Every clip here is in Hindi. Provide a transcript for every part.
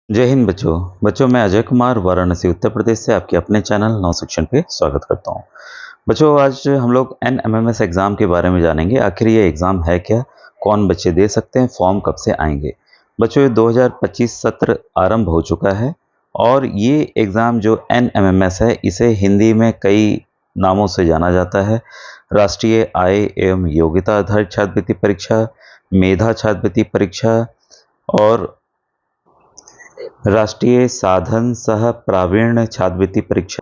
जय हिंद बच्चों। मैं अजय कुमार वाराणसी उत्तर प्रदेश से आपके अपने चैनल नौ सेक्शन पे स्वागत करता हूँ। बच्चों, आज हम लोग NMMS एग्ज़ाम के बारे में जानेंगे। आखिर ये एग्ज़ाम है क्या, कौन बच्चे दे सकते हैं, फॉर्म कब से आएंगे। बच्चों, ये 2025 सत्र आरंभ हो चुका है और ये एग्ज़ाम जो NMMS है इसे हिंदी में कई नामों से जाना जाता है। राष्ट्रीय आय एवं योग्यता आधारित छात्रवृत्ति परीक्षा, मेधा छात्रवृत्ति परीक्षा और राष्ट्रीय साधन सह प्रावीण्य छात्रवृत्ति परीक्षा,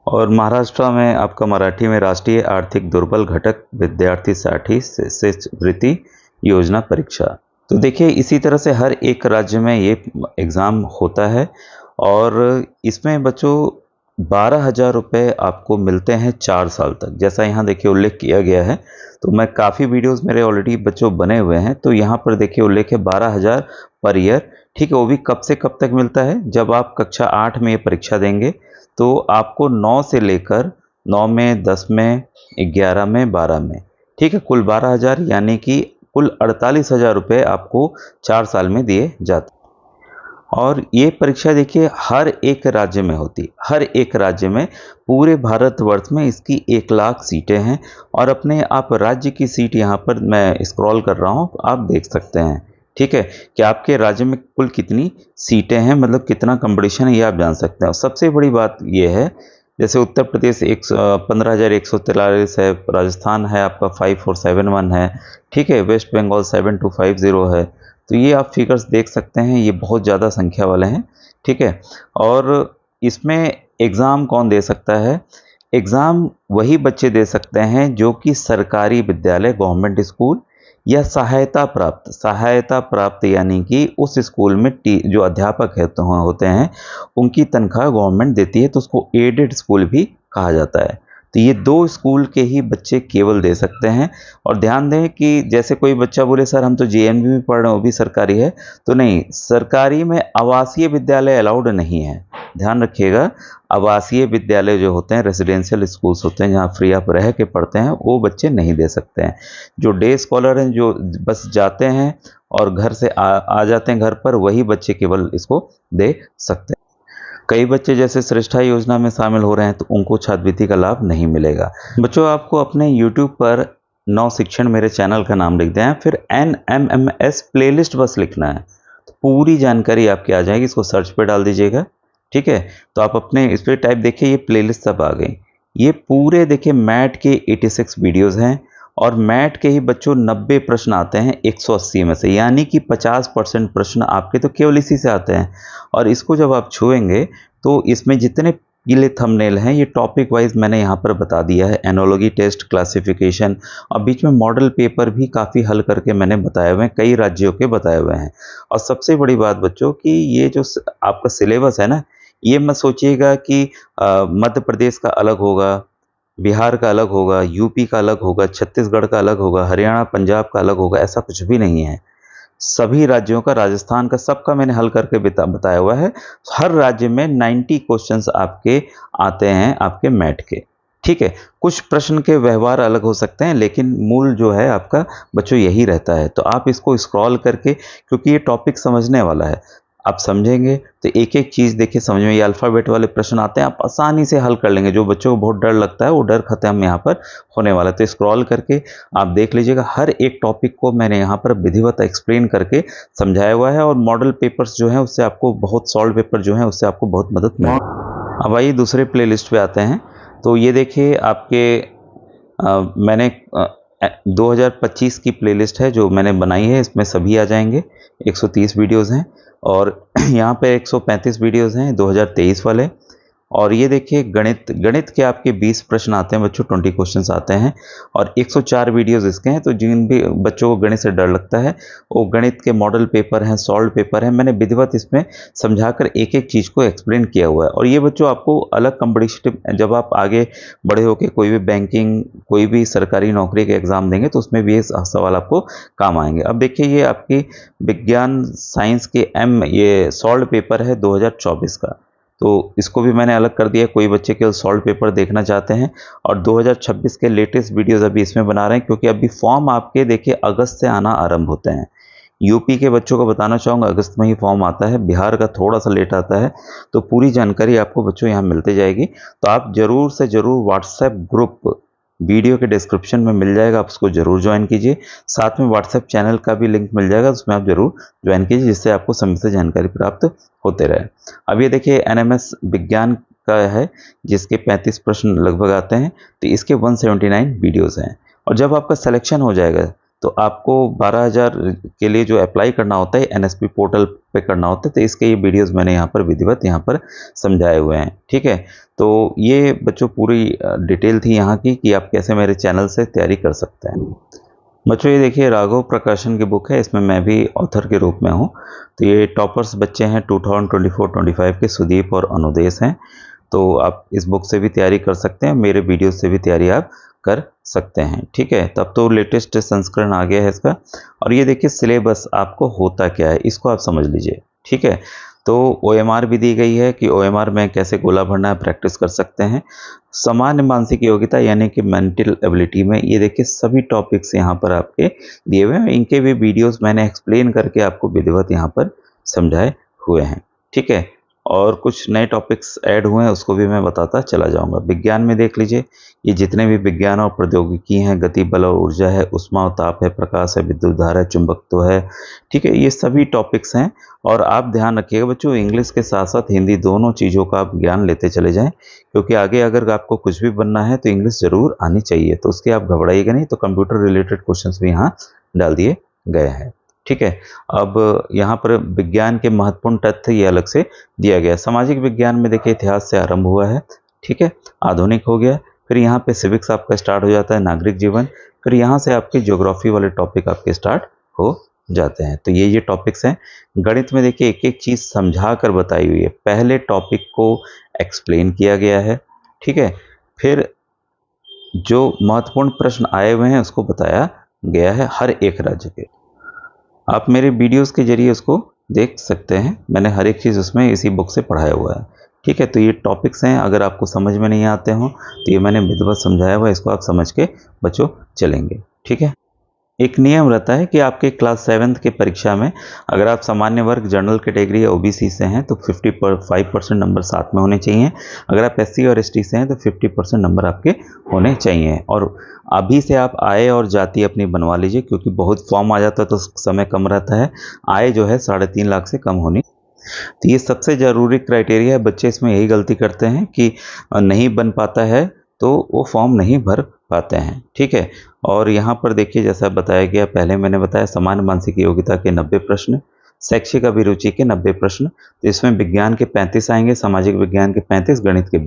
और महाराष्ट्र में आपका मराठी में राष्ट्रीय आर्थिक दुर्बल घटक विद्यार्थी साठी शिष्यवृत्ति योजना परीक्षा। तो देखिए, इसी तरह से हर एक राज्य में ये एग्ज़ाम होता है और इसमें बच्चों 12,000 रुपये आपको मिलते हैं 4 साल तक, जैसा यहाँ देखिए उल्लेख किया गया है। तो मैं काफ़ी वीडियोस मेरे ऑलरेडी बच्चों बने हुए हैं, तो यहाँ पर देखिए उल्लेख है 12,000 पर ईयर। ठीक है, वो भी कब से कब तक मिलता है, जब आप कक्षा 8 में ये परीक्षा देंगे तो आपको 9 से लेकर 9 में, 10 में, 11 में, 12 में, ठीक है, कुल 12,000 यानी कि कुल 48,000 रुपये आपको 4 साल में दिए जाते हैं। और ये परीक्षा देखिए हर एक राज्य में होती, हर एक राज्य में, पूरे भारतवर्ष में इसकी 1 लाख सीटें हैं। और अपने आप राज्य की सीट यहाँ पर मैं स्क्रॉल कर रहा हूँ, आप देख सकते हैं, ठीक है, कि आपके राज्य में कुल कितनी सीटें हैं, मतलब कितना कंपटीशन है, ये आप जान सकते हैं। और सबसे बड़ी बात ये है, जैसे उत्तर प्रदेश 15,143 है, राजस्थान है आपका 5471 है, ठीक है, वेस्ट बंगाल 7250 है। तो ये आप फिगर्स देख सकते हैं, ये बहुत ज़्यादा संख्या वाले हैं, ठीक है। और इसमें एग्ज़ाम कौन दे सकता है? एग्ज़ाम वही बच्चे दे सकते हैं जो कि सरकारी विद्यालय, गवर्नमेंट स्कूल या सहायता प्राप्त यानी कि उस स्कूल में जो अध्यापक है तो होते हैं, उनकी तनख्वाह गवर्नमेंट देती है, तो उसको एडेड स्कूल भी कहा जाता है। तो ये 2 स्कूल के ही बच्चे केवल दे सकते हैं। और ध्यान दें कि जैसे कोई बच्चा बोले सर हम तो JNV में पढ़ रहे हैं, वो भी सरकारी है, तो नहीं, सरकारी में आवासीय विद्यालय अलाउड नहीं है। ध्यान रखिएगा, आवासीय विद्यालय जो होते हैं, रेजिडेंशियल स्कूल्स होते हैं, जहाँ फ्री आप रह के पढ़ते हैं, वो बच्चे नहीं दे सकते हैं। जो डे स्कॉलर हैं, जो बस जाते हैं और घर से आ जाते हैं घर पर, वही बच्चे केवल इसको दे सकते हैं। कई बच्चे जैसे श्रेष्ठा योजना में शामिल हो रहे हैं तो उनको छात्रवृत्ति का लाभ नहीं मिलेगा। बच्चों, आपको अपने YouTube पर नौ शिक्षण मेरे चैनल का नाम लिख दें, फिर NMMS प्लेलिस्ट बस लिखना है, तो पूरी जानकारी आपकी आ जाएगी। इसको सर्च पे डाल दीजिएगा, ठीक है। तो आप अपने इस पर टाइप देखिए, ये प्लेलिस्ट सब आ गई। ये पूरे देखिए मैट के 86 वीडियोस हैं और मैट के ही बच्चों 90 प्रश्न आते हैं 180 में से, यानी कि 50% प्रश्न आपके तो केवल इसी से आते हैं। और इसको जब आप छुएंगे तो इसमें जितने पीले थंबनेल हैं, ये टॉपिक वाइज मैंने यहाँ पर बता दिया है। एनोलॉजी टेस्ट, क्लासिफिकेशन, और बीच में मॉडल पेपर भी काफ़ी हल करके मैंने बताए हुए हैं, कई राज्यों के बताए हुए हैं। और सबसे बड़ी बात बच्चों कि ये जो आपका सिलेबस है ना, ये मत सोचिएगा कि मध्य प्रदेश का अलग होगा, बिहार का अलग होगा, यूपी का अलग होगा, छत्तीसगढ़ का अलग होगा, हरियाणा पंजाब का अलग होगा, ऐसा कुछ भी नहीं है। सभी राज्यों का, राजस्थान का, सबका मैंने हल करके बताया हुआ है। हर राज्य में 90 क्वेश्चंस आपके आते हैं आपके मैट के, ठीक है। कुछ प्रश्न के व्यवहार अलग हो सकते हैं, लेकिन मूल जो है आपका बच्चों यही रहता है। तो आप इसको स्क्रॉल करके, क्योंकि ये टॉपिक समझने वाला है, आप समझेंगे तो एक एक चीज़ देखिए समझ में। ये अल्फ़ाबेट वाले प्रश्न आते हैं, आप आसानी से हल कर लेंगे। जो बच्चों को बहुत डर लगता है, वो डर खत्म यहाँ पर होने वाला है। तो स्क्रॉल करके आप देख लीजिएगा, हर एक टॉपिक को मैंने यहाँ पर विधिवत एक्सप्लेन करके समझाया हुआ है। और मॉडल पेपर्स जो हैं उससे आपको बहुत, सॉल्व पेपर जो हैं उससे आपको बहुत मदद मिलेगी। अब आइए दूसरे प्ले लिस्ट पर आते हैं। तो ये देखिए आपके मैंने 2025 की प्लेलिस्ट है जो मैंने बनाई है, इसमें सभी आ जाएंगे। 130 वीडियोस हैं और यहाँ पे 135 वीडियोस हैं 2023 वाले। और ये देखिए गणित के आपके 20 प्रश्न आते हैं बच्चों, 20 क्वेश्चंस आते हैं और 104 वीडियोस इसके हैं। तो जिन भी बच्चों को गणित से डर लगता है, वो गणित के मॉडल पेपर हैं, सॉल्व पेपर हैं, मैंने विधिवत इसमें समझाकर एक एक चीज़ को एक्सप्लेन किया हुआ है। और ये बच्चों आपको अलग कॉम्पिटिटिव, जब आप आगे बड़े होकर कोई भी बैंकिंग, कोई भी सरकारी नौकरी के एग्ज़ाम देंगे तो उसमें भी ये सवाल आपको काम आएंगे। अब देखिए, ये आपकी विज्ञान साइंस के ये सॉल्व पेपर है 2024 का, तो इसको भी मैंने अलग कर दिया। कोई बच्चे केवल सॉल्व पेपर देखना चाहते हैं और 2026 के लेटेस्ट वीडियोस अभी इसमें बना रहे हैं, क्योंकि अभी फॉर्म आपके देखिए अगस्त से आना आरंभ होते हैं। यूपी के बच्चों को बताना चाहूँगा अगस्त में ही फॉर्म आता है, बिहार का थोड़ा सा लेट आता है, तो पूरी जानकारी आपको बच्चों यहाँ मिलती जाएगी। तो आप ज़रूर से ज़रूर व्हाट्सएप ग्रुप वीडियो के डिस्क्रिप्शन में मिल जाएगा, आप उसको ज़रूर ज्वाइन कीजिए। साथ में व्हाट्सएप चैनल का भी लिंक मिल जाएगा, उसमें आप ज़रूर ज्वाइन कीजिए, जिससे आपको समय से जानकारी प्राप्त होते रहे। अब ये देखिए एनएमएस विज्ञान का है, जिसके 35 प्रश्न लगभग आते हैं, तो इसके 179 वीडियोज़ हैं। और जब आपका सिलेक्शन हो जाएगा तो आपको 12,000 के लिए जो अप्लाई करना होता है एनएसपी पोर्टल पे करना होता है, तो इसके ये वीडियोस मैंने यहाँ पर विधिवत यहाँ पर समझाए हुए हैं। ठीक है, तो ये बच्चों पूरी डिटेल थी यहाँ की कि आप कैसे मेरे चैनल से तैयारी कर सकते हैं। बच्चों ये देखिए राघव प्रकाशन की बुक है, इसमें मैं भी ऑथर के रूप में हूँ। तो ये टॉपर्स बच्चे हैं 2024-25 के सुदीप और अनुदेश हैं। तो आप इस बुक से भी तैयारी कर सकते हैं, मेरे वीडियो से भी तैयारी आप कर सकते हैं। ठीक है, तब तो लेटेस्ट संस्करण आ गया है इसका। और ये देखिए सिलेबस आपको होता क्या है, इसको आप समझ लीजिए। ठीक है, तो ओएमआर भी दी गई है कि ओएमआर में कैसे गोला भरना है, प्रैक्टिस कर सकते हैं। सामान्य मानसिक योग्यता यानी कि मेंटल एबिलिटी में ये देखिए सभी टॉपिक्स यहाँ पर आपके दिए हुए हैं, इनके भी वीडियोस मैंने एक्सप्लेन करके आपको विधिवत यहाँ पर समझाए हुए हैं। ठीक है, और कुछ नए टॉपिक्स ऐड हुए हैं उसको भी मैं बताता चला जाऊंगा। विज्ञान में देख लीजिए, ये जितने भी विज्ञान और प्रौद्योगिकी हैं, गति बल और ऊर्जा है, उष्मा और ताप है, प्रकाश है, विद्युत धारा है, चुंबकत्व है। ठीक है, ये सभी टॉपिक्स हैं। और आप ध्यान रखिएगा बच्चों, इंग्लिश के साथ साथ हिंदी दोनों चीज़ों का आप ज्ञान लेते चले जाएं, क्योंकि आगे अगर आपको कुछ भी बनना है तो इंग्लिश ज़रूर आनी चाहिए। तो उसके आप घबराइएगा नहीं। तो कंप्यूटर रिलेटेड क्वेश्चन भी यहाँ डाल दिए गए हैं। ठीक है, अब यहाँ पर विज्ञान के महत्वपूर्ण तथ्य ये अलग से दिया गया है। सामाजिक विज्ञान में देखिए इतिहास से आरंभ हुआ है। ठीक है, आधुनिक हो गया, फिर यहाँ पे सिविक्स आपका स्टार्ट हो जाता है, नागरिक जीवन, फिर यहाँ से आपके ज्योग्राफी वाले टॉपिक आपके स्टार्ट हो जाते हैं। तो ये टॉपिक्स हैं। गणित में देखिए एक एक चीज़ समझा कर बताई हुई है। पहले टॉपिक को एक्सप्लेन किया गया है। ठीक है, फिर जो महत्वपूर्ण प्रश्न आए हुए हैं उसको बताया गया है हर एक राज्य के। आप मेरे वीडियोस के जरिए उसको देख सकते हैं, मैंने हर एक चीज़ उसमें इसी बुक से पढ़ाया हुआ है। ठीक है, तो ये टॉपिक्स हैं, अगर आपको समझ में नहीं आते हों तो ये मैंने विधिवत समझाया हुआ है, इसको आप समझ के बच्चों चलेंगे। ठीक है, एक नियम रहता है कि आपके क्लास 7th की परीक्षा में अगर आप सामान्य वर्ग, जनरल कैटेगरी या ओबीसी से हैं तो 55% नंबर साथ में होने चाहिए। अगर आप एससी और एसटी से हैं तो 50% नंबर आपके होने चाहिए। और अभी से आप आय और जाति अपनी बनवा लीजिए, क्योंकि बहुत फॉर्म आ जाता है तो समय कम रहता है। आय जो है 3.5 लाख से कम होनी, तो ये सबसे ज़रूरी क्राइटेरिया है। बच्चे इसमें यही गलती करते हैं कि नहीं बन पाता है तो वो फॉर्म नहीं भर पाते हैं। ठीक है, और यहाँ पर देखिए जैसा बताया गया, पहले मैंने बताया सामान्य मानसिक योग्यता के 90 प्रश्न, शैक्षिक अभिरुचि के 90 प्रश्न, तो इसमें विज्ञान के 35 आएंगे, सामाजिक विज्ञान के 35, गणित के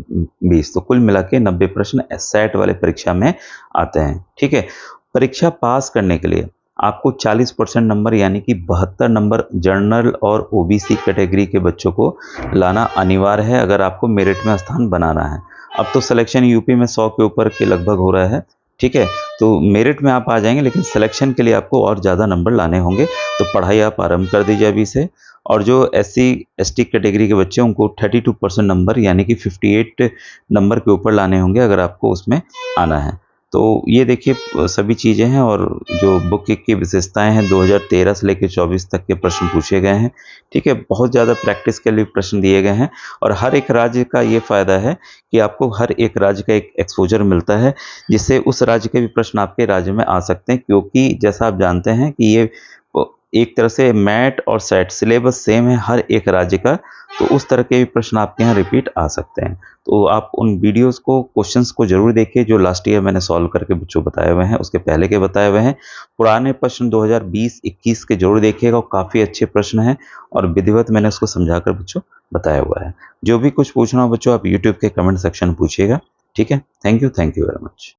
20, तो कुल मिला के 90 प्रश्न सेट वाले परीक्षा में आते हैं। ठीक है, परीक्षा पास करने के लिए आपको 40% नंबर यानी कि 72 नंबर जनरल और ओबीसी कैटेगरी के बच्चों को लाना अनिवार्य है, अगर आपको मेरिट में स्थान बनाना है। अब तो सिलेक्शन यूपी में 100 के ऊपर के लगभग हो रहा है। ठीक है, तो मेरिट में आप आ जाएंगे, लेकिन सिलेक्शन के लिए आपको और ज़्यादा नंबर लाने होंगे। तो पढ़ाई आप आरंभ कर दीजिए अभी से। और जो एससी एसटी कैटेगरी के बच्चे हैं उनको 32% नंबर यानी कि 58 नंबर के ऊपर लाने होंगे, अगर आपको उसमें आना है। तो ये देखिए सभी चीज़ें हैं। और जो बुक की विशेषताएं हैं, 2013 से लेकर 24 तक के प्रश्न पूछे गए हैं। ठीक है, बहुत ज़्यादा प्रैक्टिस के लिए प्रश्न दिए गए हैं। और हर एक राज्य का ये फ़ायदा है कि आपको हर एक राज्य का एक एक्सपोजर मिलता है, जिससे उस राज्य के भी प्रश्न आपके राज्य में आ सकते हैं। क्योंकि जैसा आप जानते हैं कि ये एक तरह से मैट और सेट सिलेबस सेम है हर एक राज्य का, तो उस तरह के भी प्रश्न आपके यहाँ रिपीट आ सकते हैं। तो आप उन वीडियोस को, क्वेश्चंस को जरूर देखिए जो लास्ट ईयर मैंने सॉल्व करके बच्चों बताए हुए हैं, उसके पहले के बताए हुए हैं। पुराने प्रश्न 2020-21 के जरूर देखिएगा, काफ़ी अच्छे प्रश्न हैं और विधिवत मैंने उसको समझाकर बच्चों बताया हुआ है। जो भी कुछ पूछना हो बच्चों आप यूट्यूब के कमेंट सेक्शन में पूछिएगा। ठीक है, थैंक यू वेरी मच।